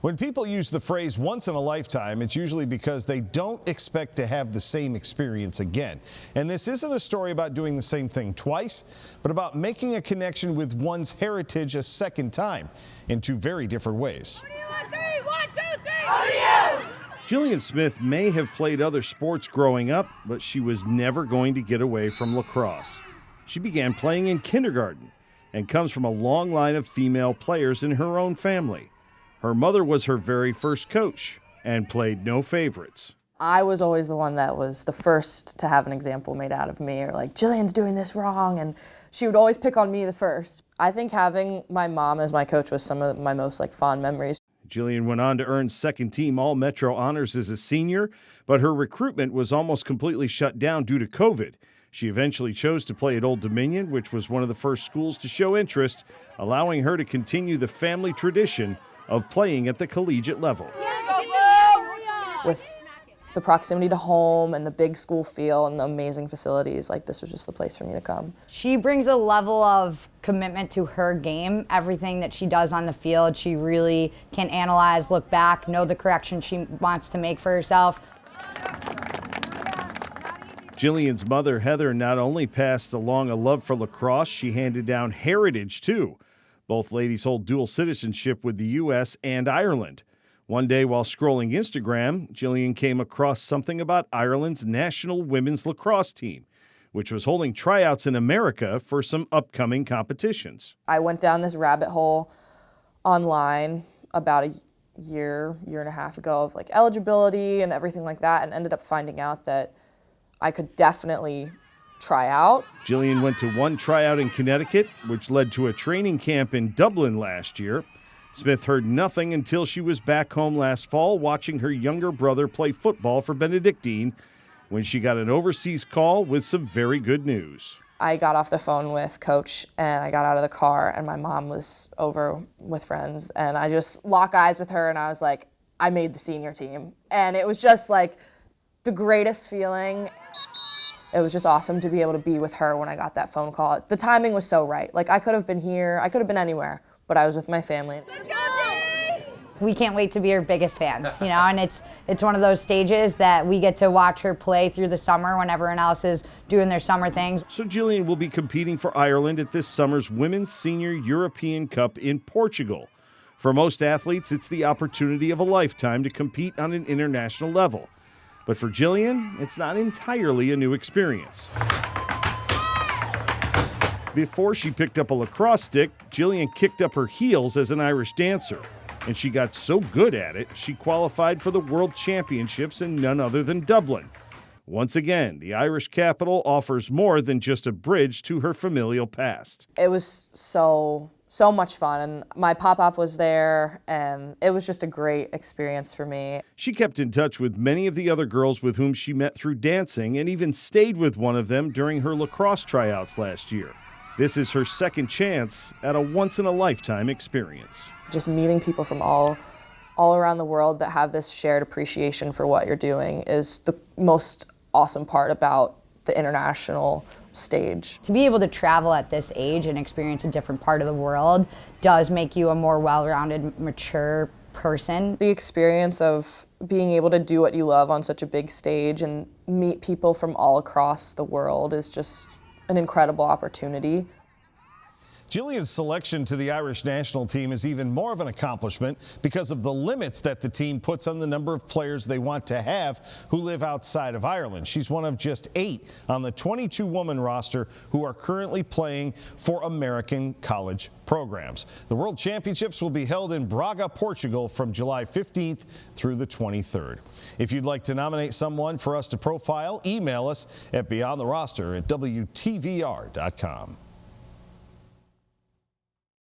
When people use the phrase once in a lifetime, it's usually because they don't expect to have the same experience again. And this isn't a story about doing the same thing twice, but about making a connection with one's heritage a second time in two very different ways. Gillian Smith may have played other sports growing up, but she was never going to get away from lacrosse. She began playing in kindergarten and comes from a long line of female players in her own family. Her mother was her very first coach and played no favorites. I was always the one that was the first to have an example made out of me, or like, Gillian's doing this wrong, and she would always pick on me the first. I think having my mom as my coach was some of my most fond memories. Gillian went on to earn second-team All-Metro honors as a senior, but her recruitment was almost completely shut down due to COVID. She eventually chose to play at Old Dominion, which was one of the first schools to show interest, allowing her to continue the family tradition of playing at the collegiate level. With the proximity to home and the big school feel and the amazing facilities, this was just the place for me to come. She brings a level of commitment to her game. Everything that she does on the field, she really can analyze, look back, know the correction she wants to make for herself. Gillian's mother, Heather, not only passed along a love for lacrosse, she handed down heritage, too. Both ladies hold dual citizenship with the U.S. and Ireland. One day while scrolling Instagram, Gillian came across something about Ireland's national women's lacrosse team, which was holding tryouts in America for some upcoming competitions. I went down this rabbit hole online about a year and a half ago of eligibility and everything like that, and ended up finding out that I could definitely try out. Gillian went to one tryout in Connecticut, which led to a training camp in Dublin last year. Smith heard nothing until she was back home last fall watching her younger brother play football for Benedictine, when she got an overseas call with some very good news. I got off the phone with Coach and I got out of the car, and my mom was over with friends, and I just locked eyes with her and I was like, I made the senior team. And it was just the greatest feeling. It was just awesome to be able to be with her when I got that phone call. The timing was so right. I could have been here, I could have been anywhere, but I was with my family. We can't wait to be her biggest fans, and it's one of those stages that we get to watch her play through the summer when everyone else is doing their summer things. So Gillian will be competing for Ireland at this summer's Women's Senior European Cup in Portugal. For most athletes, it's the opportunity of a lifetime to compete on an international level. But for Gillian, it's not entirely a new experience. Before she picked up a lacrosse stick, Gillian kicked up her heels as an Irish dancer. And she got so good at it, she qualified for the World Championships in none other than Dublin. Once again, the Irish capital offers more than just a bridge to her familial past. It was so much fun, and my pop-up was there, and it was just a great experience for me. She kept in touch with many of the other girls with whom she met through dancing, and even stayed with one of them during her lacrosse tryouts last year. This is her second chance at a once-in-a-lifetime experience. Just meeting people from all around the world that have this shared appreciation for what you're doing is the most awesome part about the international stage. To be able to travel at this age and experience a different part of the world does make you a more well-rounded, mature person. The experience of being able to do what you love on such a big stage and meet people from all across the world is just an incredible opportunity. Gillian's selection to the Irish national team is even more of an accomplishment because of the limits that the team puts on the number of players they want to have who live outside of Ireland. She's one of just 8 on the 22-woman roster who are currently playing for American college programs. The World Championships will be held in Braga, Portugal from July 15th through the 23rd. If you'd like to nominate someone for us to profile, email us at beyondtheroster@WTVR.com.